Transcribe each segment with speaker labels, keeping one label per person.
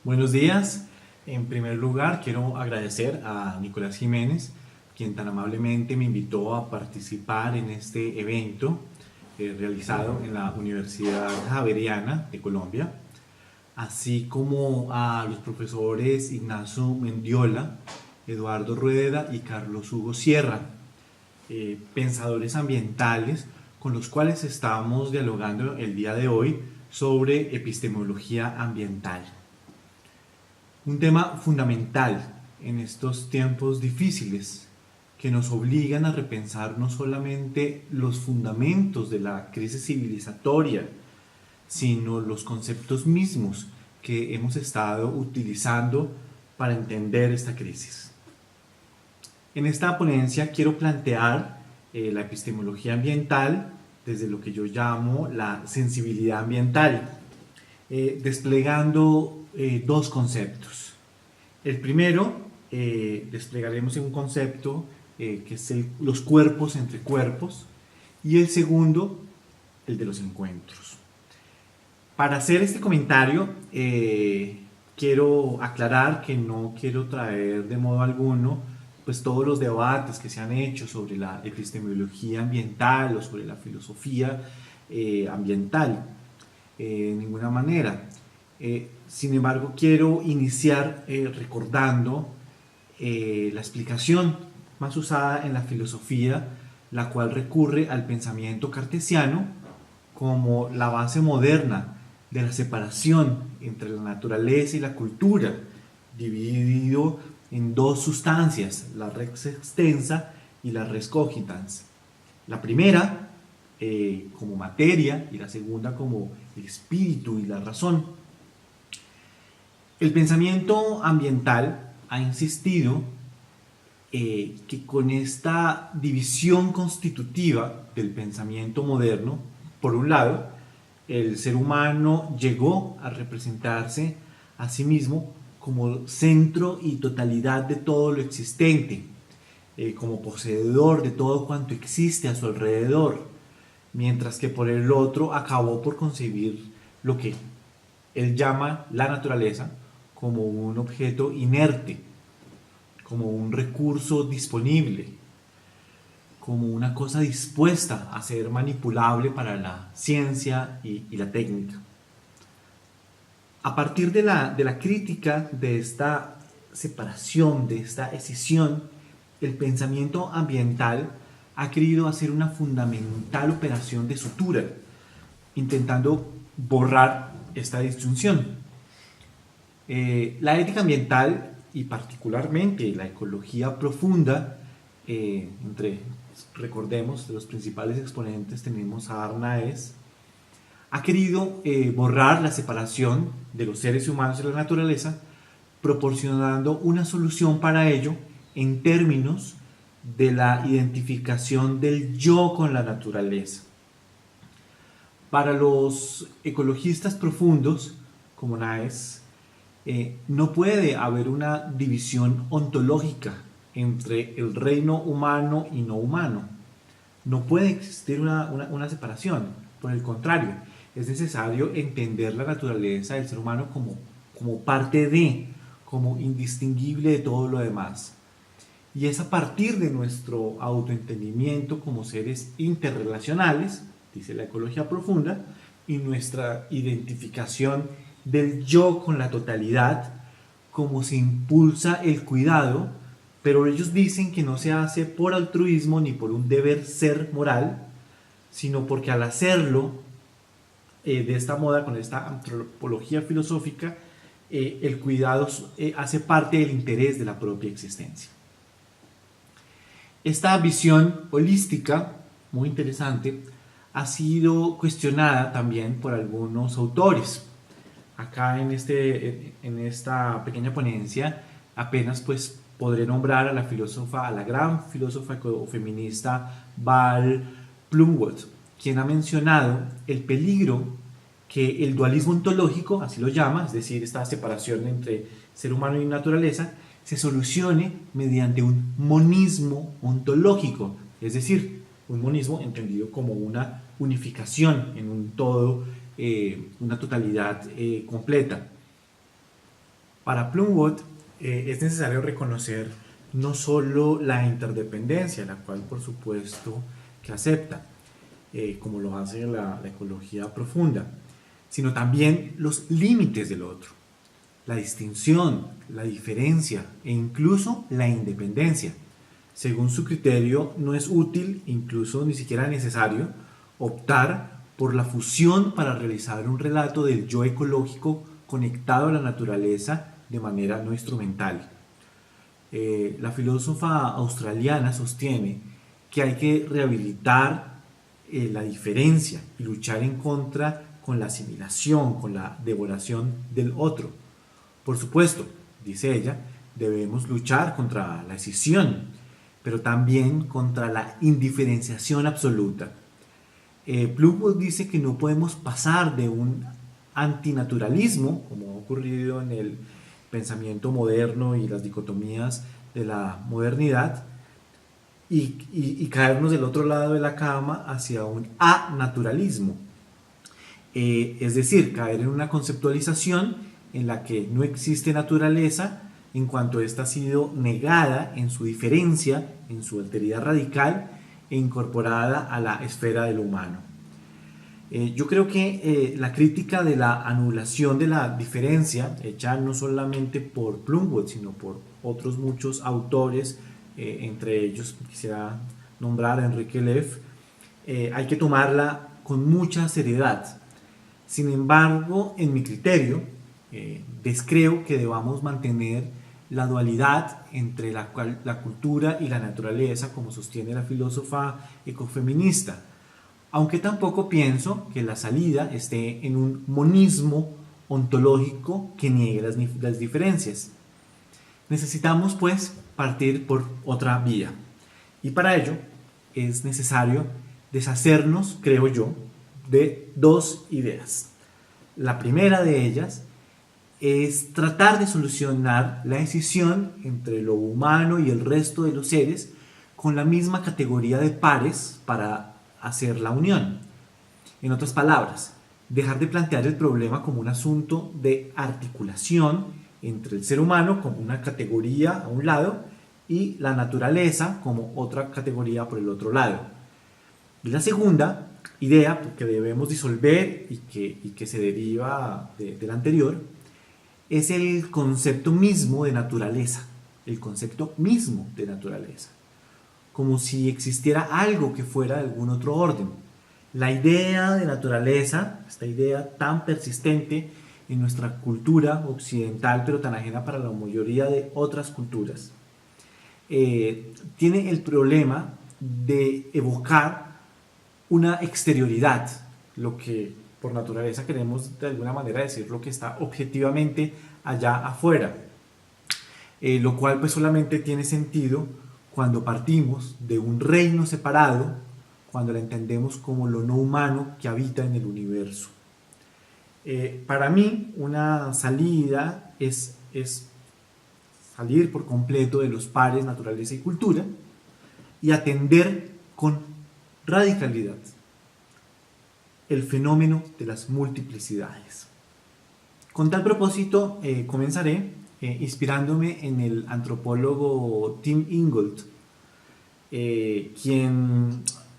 Speaker 1: Buenos días. En primer lugar, quiero agradecer a Nicolás Jiménez, quien tan amablemente me invitó a participar en este evento realizado en la Universidad Javeriana de Colombia, así como a los profesores Ignacio Mendiola, Eduardo Rueda y Carlos Hugo Sierra, pensadores ambientales con los cuales estamos dialogando el día de hoy sobre epistemología ambiental. Un tema fundamental en estos tiempos difíciles que nos obligan a repensar no solamente los fundamentos de la crisis civilizatoria, sino los conceptos mismos que hemos estado utilizando para entender esta crisis. En esta ponencia quiero plantear la epistemología ambiental desde lo que yo llamo la sensibilidad ambiental, desplegando dos conceptos. El primero, desplegaremos un concepto que es los cuerpos entre cuerpos, y el segundo, el de los encuentros. Para hacer este comentario, quiero aclarar que no quiero traer de modo alguno pues todos los debates que se han hecho sobre la epistemología ambiental o sobre la filosofía ambiental, de ninguna manera. Sin embargo, quiero iniciar recordando la explicación más usada en la filosofía, la cual recurre al pensamiento cartesiano como la base moderna de la separación entre la naturaleza y la cultura, dividido en dos sustancias, la res extensa y la res cogitans. La primera como materia y la segunda como el espíritu y la razón. El pensamiento ambiental ha insistido que con esta división constitutiva del pensamiento moderno, por un lado, el ser humano llegó a representarse a sí mismo como centro y totalidad de todo lo existente, como poseedor de todo cuanto existe a su alrededor, mientras que por el otro acabó por concebir lo que él llama la naturaleza como un objeto inerte, como un recurso disponible, como una cosa dispuesta a ser manipulable para la ciencia y la técnica. A partir de la crítica de esta separación, de esta escisión, el pensamiento ambiental ha querido hacer una fundamental operación de sutura, intentando borrar esta disyunción. La ética ambiental y particularmente la ecología profunda, recordemos, de los principales exponentes tenemos a Arnaez, ha querido borrar la separación de los seres humanos y la naturaleza, proporcionando una solución para ello en términos de la identificación del yo con la naturaleza. Para los ecologistas profundos, como Naes, no puede haber una división ontológica entre el reino humano y no humano. No puede existir una separación. Por el contrario, es necesario entender la naturaleza del ser humano como parte de, como indistinguible de todo lo demás. Y es a partir de nuestro autoentendimiento como seres interrelacionales, dice la ecología profunda, y nuestra identificación del yo con la totalidad, como se impulsa el cuidado, pero ellos dicen que no se hace por altruismo ni por un deber ser moral, sino porque al hacerlo de esta moda, con esta antropología filosófica, el cuidado hace parte del interés de la propia existencia. Esta visión holística, muy interesante, ha sido cuestionada también por algunos autores. Acá en esta pequeña ponencia apenas pues podré nombrar a la gran filósofa ecofeminista Val Plumwood, quien ha mencionado el peligro que el dualismo ontológico, así lo llama, es decir, esta separación entre ser humano y naturaleza, se solucione mediante un monismo ontológico, es decir, un monismo entendido como una unificación en un todo, una totalidad completa. Para Plumwood es necesario reconocer no solo la interdependencia, la cual por supuesto que acepta, como lo hace la ecología profunda, sino también los límites del otro, la distinción, la diferencia e incluso la independencia. Según su criterio, no es útil, incluso ni siquiera necesario, optar por la fusión para realizar un relato del yo ecológico conectado a la naturaleza de manera no instrumental. La filósofa australiana sostiene que hay que rehabilitar la diferencia y luchar en contra con la asimilación, con la devoración del otro. Por supuesto, dice ella, debemos luchar contra la escisión, pero también contra la indiferenciación absoluta. Plumwood dice que no podemos pasar de un antinaturalismo, como ha ocurrido en el pensamiento moderno y las dicotomías de la modernidad, y caernos del otro lado de la cama hacia un anaturalismo. Es decir, caer en una conceptualización en la que no existe naturaleza en cuanto ésta ha sido negada en su diferencia, en su alteridad radical e incorporada a la esfera de lo humano. Yo creo que la crítica de la anulación de la diferencia, hecha no solamente por Plumwood, sino por otros muchos autores, entre ellos quisiera nombrar a Enrique Leff, hay que tomarla con mucha seriedad. Sin embargo, en mi criterio, descreo que debamos mantener la dualidad entre la cultura y la naturaleza, como sostiene la filósofa ecofeminista, aunque tampoco pienso que la salida esté en un monismo ontológico que niegue las diferencias. Necesitamos, pues, partir por otra vía, y para ello es necesario deshacernos, creo yo, de dos ideas. La primera de ellas es tratar de solucionar la escisión entre lo humano y el resto de los seres con la misma categoría de pares para hacer la unión. En otras palabras, dejar de plantear el problema como un asunto de articulación entre el ser humano como una categoría a un lado y la naturaleza como otra categoría por el otro lado. Y la segunda idea que debemos disolver y que se deriva de la anterior es el concepto mismo de naturaleza, el concepto mismo de naturaleza, como si existiera algo que fuera de algún otro orden. La idea de naturaleza, esta idea tan persistente en nuestra cultura occidental, pero tan ajena para la mayoría de otras culturas, tiene el problema de evocar una exterioridad, lo que por naturaleza queremos de alguna manera decir lo que está objetivamente allá afuera, lo cual pues solamente tiene sentido cuando partimos de un reino separado, cuando la entendemos como lo no humano que habita en el universo. Para mí una salida es salir por completo de los pares naturaleza y cultura y atender con radicalidad el fenómeno de las multiplicidades. Con tal propósito comenzaré inspirándome en el antropólogo Tim Ingold,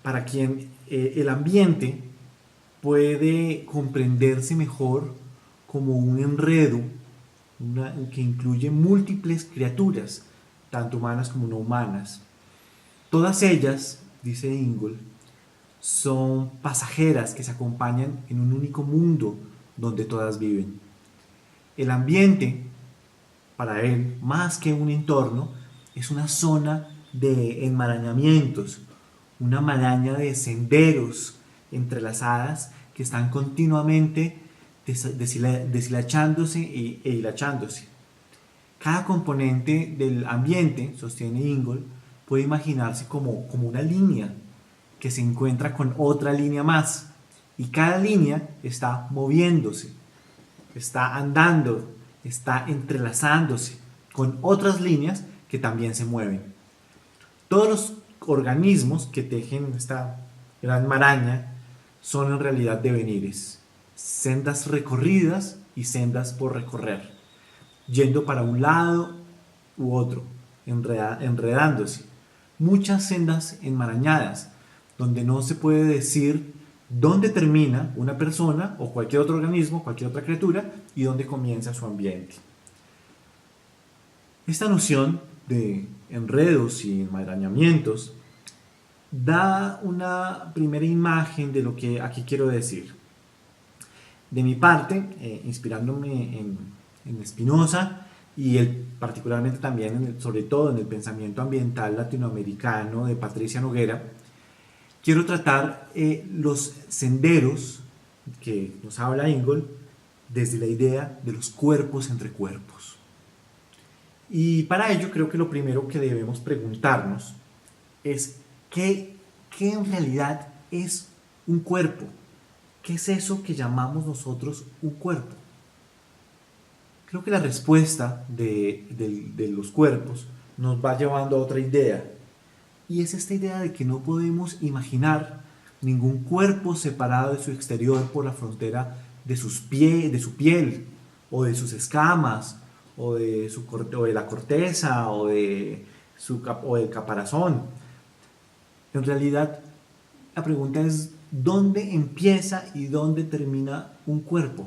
Speaker 1: para quien el ambiente puede comprenderse mejor como un enredo que incluye múltiples criaturas, tanto humanas como no humanas. Todas ellas, dice Ingold, son pasajeras que se acompañan en un único mundo donde todas viven. El ambiente, para él, más que un entorno, es una zona de enmarañamientos, una maraña de senderos entrelazadas que están continuamente deshilachándose e hilachándose. Cada componente del ambiente, sostiene Ingold, puede imaginarse como una línea que se encuentra con otra línea más, y cada línea está moviéndose, está andando, está entrelazándose con otras líneas que también se mueven. Todos los organismos que tejen esta gran maraña son en realidad devenires, sendas recorridas y sendas por recorrer. yendo para un lado u otro, enredándose. Muchas sendas enmarañadas, donde no se puede decir dónde termina una persona o cualquier otro organismo, cualquier otra criatura, y dónde comienza su ambiente. Esta noción de enredos y enmarañamientos da una primera imagen de lo que aquí quiero decir. De mi parte, inspirándome en Spinoza y particularmente también, sobre todo en el pensamiento ambiental latinoamericano de Patricia Noguera, quiero tratar los senderos que nos habla Ingold desde la idea de los cuerpos entre cuerpos. Y para ello creo que lo primero que debemos preguntarnos es ¿qué en realidad es un cuerpo? ¿Qué es eso que llamamos nosotros un cuerpo? Creo que la respuesta de los cuerpos nos va llevando a otra idea. Y es esta idea de que no podemos imaginar ningún cuerpo separado de su exterior por la frontera de su piel, o de sus escamas, o de la corteza, o del caparazón. En realidad, la pregunta es ¿dónde empieza y dónde termina un cuerpo?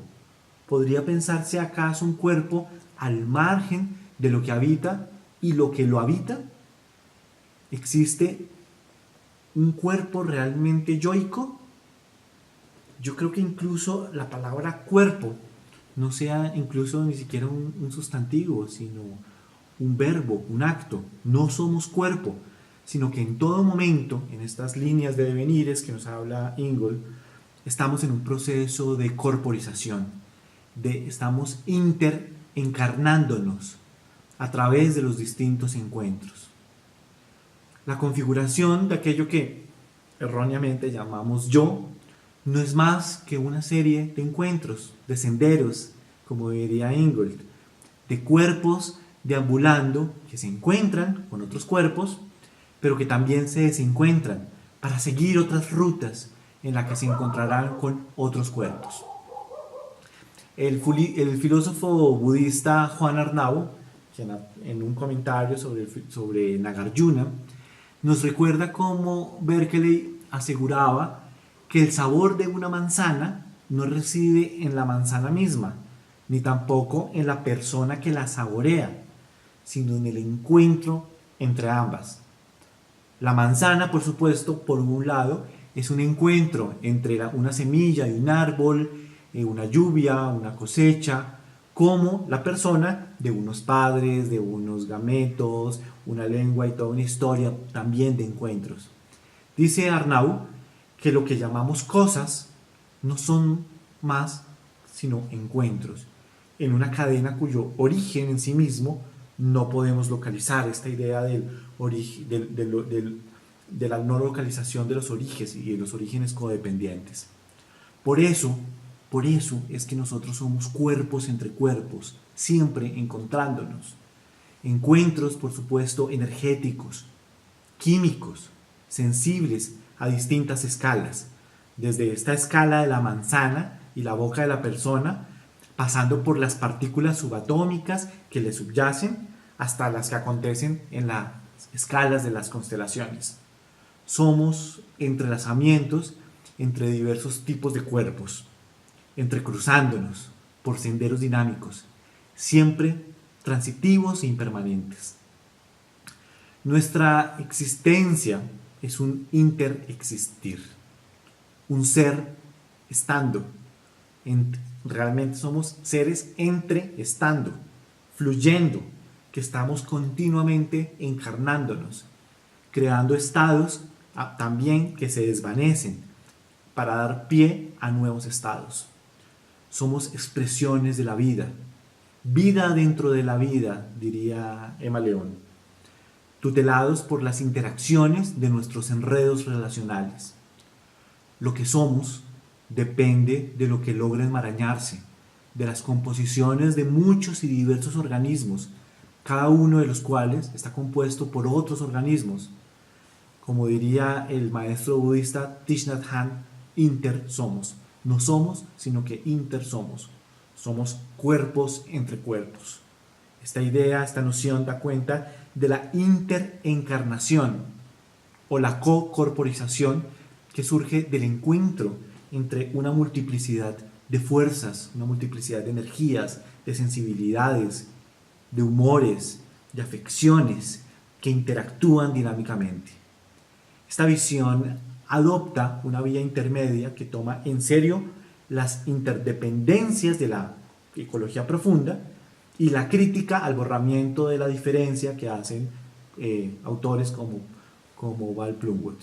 Speaker 1: ¿Podría pensarse acaso un cuerpo al margen de lo que habita y lo que lo habita? ¿Existe un cuerpo realmente yoico? Yo creo que incluso la palabra cuerpo no sea incluso ni siquiera un sustantivo, sino un verbo, un acto. No somos cuerpo, sino que en todo momento, en estas líneas de devenires que nos habla Ingold, estamos en un proceso de corporización, estamos encarnándonos a través de los distintos encuentros. La configuración de aquello que erróneamente llamamos yo no es más que una serie de encuentros, de senderos, como diría Ingold, de cuerpos deambulando que se encuentran con otros cuerpos, pero que también se desencuentran para seguir otras rutas en las que se encontrarán con otros cuerpos. El filósofo budista Juan Arnau, quien en un comentario sobre Nagarjuna, nos recuerda cómo Berkeley aseguraba que el sabor de una manzana no reside en la manzana misma, ni tampoco en la persona que la saborea, sino en el encuentro entre ambas. La manzana, por supuesto, por un lado, es un encuentro entre una semilla y un árbol, una lluvia, una cosecha, como la persona de unos padres, de unos gametos, una lengua y toda una historia también de encuentros. Dice Arnau que lo que llamamos cosas no son más sino encuentros, en una cadena cuyo origen en sí mismo no podemos localizar. Esta idea de la no localización de los orígenes y de los orígenes codependientes. Por eso es que nosotros somos cuerpos entre cuerpos, siempre encontrándonos. Encuentros, por supuesto, energéticos, químicos, sensibles a distintas escalas, desde esta escala de la manzana y la boca de la persona, pasando por las partículas subatómicas que le subyacen, hasta las que acontecen en las escalas de las constelaciones. Somos entrelazamientos entre diversos tipos de cuerpos, entrecruzándonos por senderos dinámicos, siempre transitivos e impermanentes. Nuestra existencia es un interexistir, un ser estando. Realmente somos seres estando, fluyendo, que estamos continuamente encarnándonos, creando estados también que se desvanecen para dar pie a nuevos estados. Somos expresiones de la vida, vida dentro de la vida, diría Emma León, tutelados por las interacciones de nuestros enredos relacionales. Lo que somos depende de lo que logra enmarañarse, de las composiciones de muchos y diversos organismos, cada uno de los cuales está compuesto por otros organismos. Como diría el maestro budista Thich Nhat Hanh, intersomos. No somos, sino que intersomos. Somos cuerpos entre cuerpos. Esta idea, esta noción da cuenta de la interencarnación o la co-corporización que surge del encuentro entre una multiplicidad de fuerzas, una multiplicidad de energías, de sensibilidades, de humores, de afecciones que interactúan dinámicamente. Esta visión adopta una vía intermedia que toma en serio las interdependencias de la ecología profunda y la crítica al borramiento de la diferencia que hacen autores como Val Plumwood.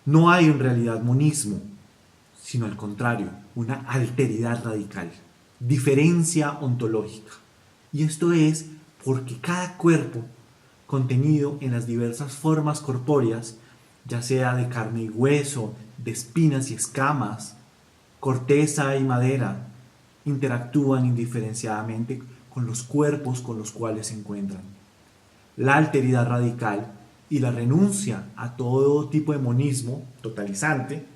Speaker 1: No hay en realidad monismo, sino al contrario, una alteridad radical, diferencia ontológica. Y esto es porque cada cuerpo contenido en las diversas formas corpóreas, ya sea de carne y hueso, de espinas y escamas, corteza y madera, interactúan indiferenciadamente con los cuerpos con los cuales se encuentran. La alteridad radical y la renuncia a todo tipo de monismo totalizante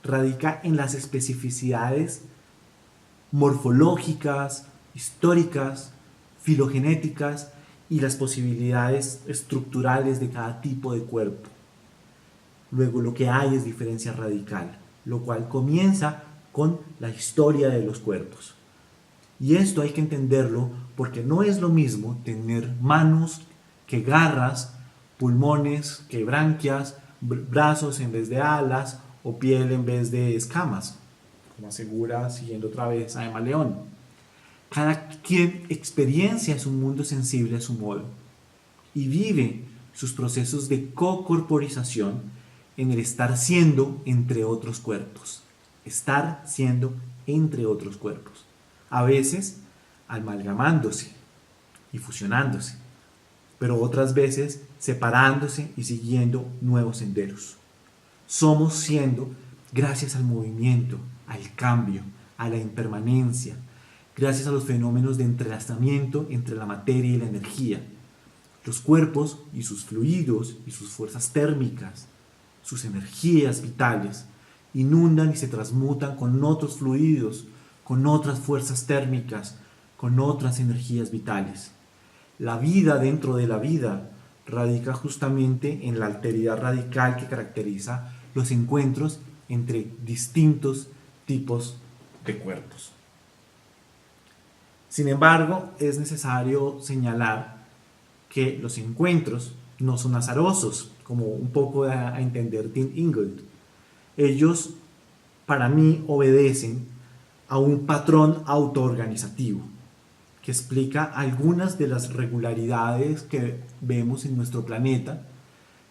Speaker 1: radica en las especificidades morfológicas, históricas, filogenéticas y las posibilidades estructurales de cada tipo de cuerpo. Luego lo que hay es diferencia radical, lo cual comienza con la historia de los cuerpos. Y esto hay que entenderlo porque no es lo mismo tener manos que garras, pulmones que branquias, brazos en vez de alas o piel en vez de escamas, como asegura siguiendo otra vez a Emma León. Cada quien experiencia su mundo sensible a su modo y vive sus procesos de co-corporización en el estar siendo entre otros cuerpos. Estar siendo entre otros cuerpos. A veces amalgamándose y fusionándose, pero otras veces separándose y siguiendo nuevos senderos. Somos siendo gracias al movimiento, al cambio, a la impermanencia, gracias a los fenómenos de entrelazamiento entre la materia y la energía, los cuerpos y sus fluidos y sus fuerzas térmicas, sus energías vitales, inundan y se transmutan con otros fluidos, con otras fuerzas térmicas, con otras energías vitales. La vida dentro de la vida radica justamente en la alteridad radical que caracteriza los encuentros entre distintos tipos de cuerpos. Sin embargo, es necesario señalar que los encuentros no son azarosos, como un poco da a entender Tim Ingold. Ellos, para mí, obedecen a un patrón autoorganizativo que explica algunas de las regularidades que vemos en nuestro planeta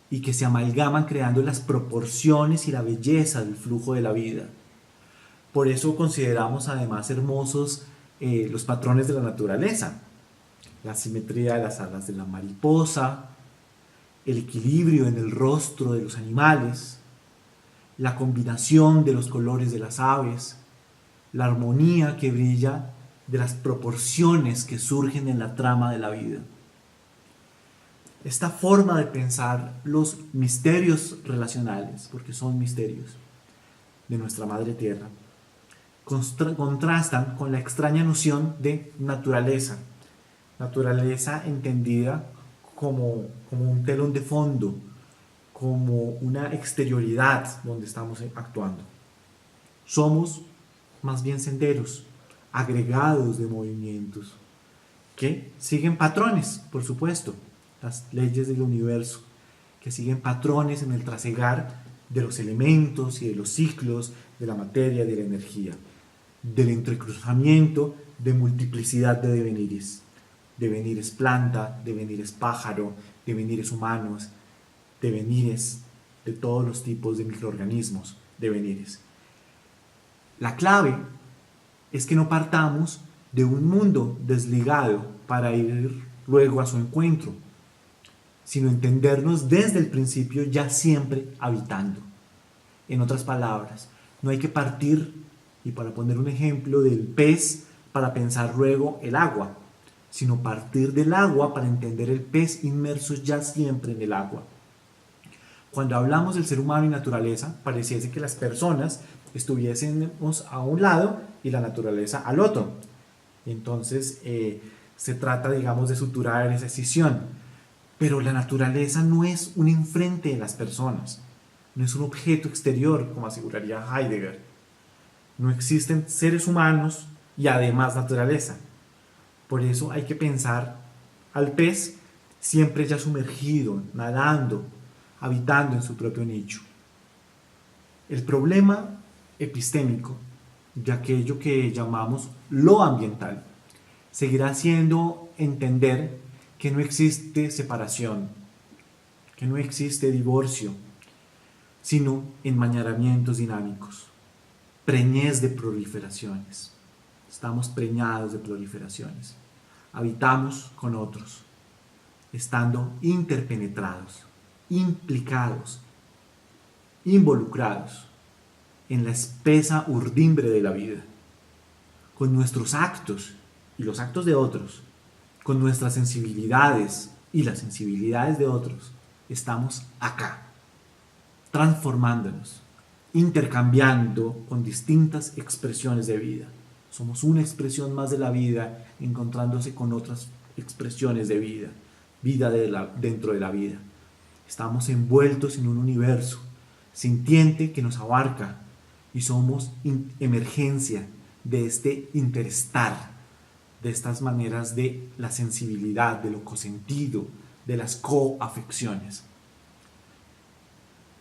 Speaker 1: y que se amalgaman creando las proporciones y la belleza del flujo de la vida. Por eso consideramos además hermosos los patrones de la naturaleza, la simetría de las alas de la mariposa, el equilibrio en el rostro de los animales, la combinación de los colores de las aves, la armonía que brilla de las proporciones que surgen en la trama de la vida. Esta forma de pensar los misterios relacionales, porque son misterios, de nuestra madre tierra, contrastan con la extraña noción de naturaleza. Naturaleza entendida como un telón de fondo, como una exterioridad donde estamos actuando. Somos más bien senderos, agregados de movimientos, que siguen patrones, por supuesto, las leyes del universo, que siguen patrones en el trasegar de los elementos y de los ciclos de la materia, de la energía, del entrecruzamiento de multiplicidad de devenires planta, devenires pájaro, devenires humanos, devenires de todos los tipos de microorganismos, devenires. La clave es que no partamos de un mundo desligado para ir luego a su encuentro, sino entendernos desde el principio ya siempre habitando. En otras palabras, no hay que partir, y para poner un ejemplo, del pez para pensar luego el agua, sino partir del agua para entender el pez inmerso ya siempre en el agua. Cuando hablamos del ser humano y naturaleza, pareciese que las personas estuviésemos a un lado y la naturaleza al otro. Entonces se trata, digamos, de suturar esa escisión. Pero la naturaleza no es un enfrente de las personas, no es un objeto exterior, como aseguraría Heidegger. No existen seres humanos y además naturaleza. Por eso hay que pensar al pez siempre ya sumergido, nadando, habitando en su propio nicho. El problema epistémico de aquello que llamamos lo ambiental seguirá siendo entender que no existe separación, que no existe divorcio, sino enmañaramientos dinámicos, preñez de proliferaciones. Estamos preñados de proliferaciones. Habitamos con otros, estando interpenetrados, implicados, involucrados en la espesa urdimbre de la vida, con nuestros actos y los actos de otros, con nuestras sensibilidades y las sensibilidades de otros, estamos acá, transformándonos, intercambiando con distintas expresiones de vida. Somos una expresión más de la vida, encontrándose con otras expresiones de vida, dentro de la vida. Estamos envueltos en un universo sintiente que nos abarca y somos emergencia de este interestar, de estas maneras de la sensibilidad, de lo cosentido, de las coafecciones.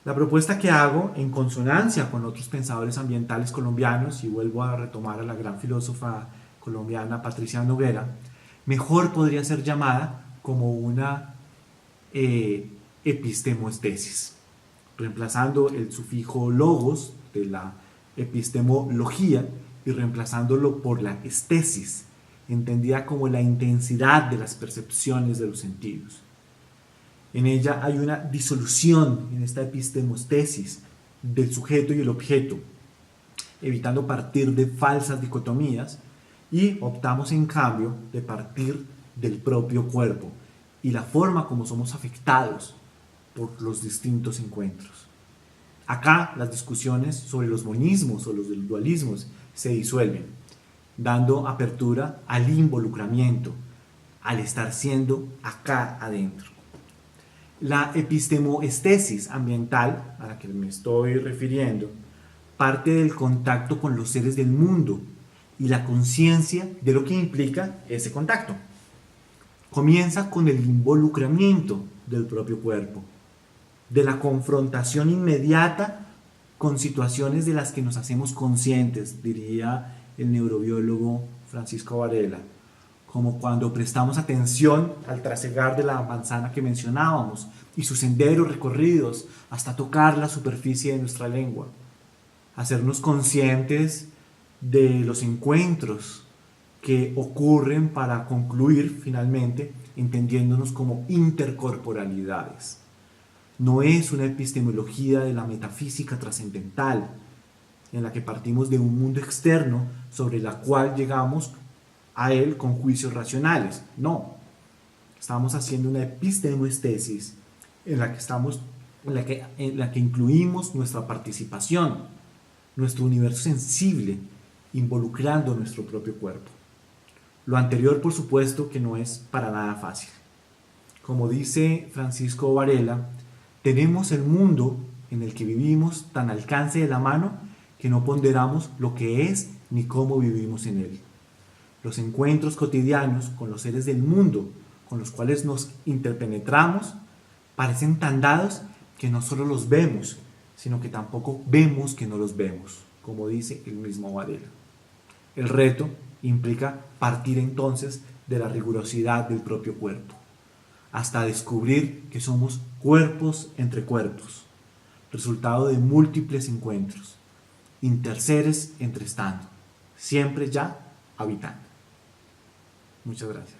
Speaker 1: La propuesta que hago, en consonancia con otros pensadores ambientales colombianos, y vuelvo a retomar a la gran filósofa colombiana Patricia Noguera, mejor podría ser llamada como una epistemoestesis, reemplazando el sufijo logos de la epistemología y reemplazándolo por la estesis, entendida como la intensidad de las percepciones de los sentidos. En ella hay una disolución en esta epistemostesis del sujeto y el objeto, evitando partir de falsas dicotomías, y optamos en cambio de partir del propio cuerpo y la forma como somos afectados por los distintos encuentros. Acá las discusiones sobre los monismos o los dualismos se disuelven, dando apertura al involucramiento, al estar siendo acá adentro. La epistemoestesis ambiental a la que me estoy refiriendo parte del contacto con los seres del mundo y la conciencia de lo que implica ese contacto. Comienza con el involucramiento del propio cuerpo, de la confrontación inmediata con situaciones de las que nos hacemos conscientes, diría el neurobiólogo Francisco Varela, como cuando prestamos atención al trasegar de la manzana que mencionábamos y sus senderos recorridos hasta tocar la superficie de nuestra lengua. Hacernos conscientes de los encuentros que ocurren para concluir finalmente entendiéndonos como intercorporalidades. No es una epistemología de la metafísica trascendental, en la que partimos de un mundo externo sobre la cual llegamos a él con juicios racionales. No, estamos haciendo una epistemoestesis en la que incluimos nuestra participación, nuestro universo sensible, involucrando nuestro propio cuerpo. Lo anterior, por supuesto, que no es para nada fácil. Como dice Francisco Varela, tenemos el mundo en el que vivimos tan al alcance de la mano que no ponderamos lo que es ni cómo vivimos en él. Los encuentros cotidianos con los seres del mundo con los cuales nos interpenetramos parecen tan dados que no solo los vemos, sino que tampoco vemos que no los vemos, como dice el mismo Varela. El reto implica partir entonces de la rigurosidad del propio cuerpo, hasta descubrir que somos cuerpos entre cuerpos, resultado de múltiples encuentros, interseres entre estando, siempre ya habitando. Muchas gracias.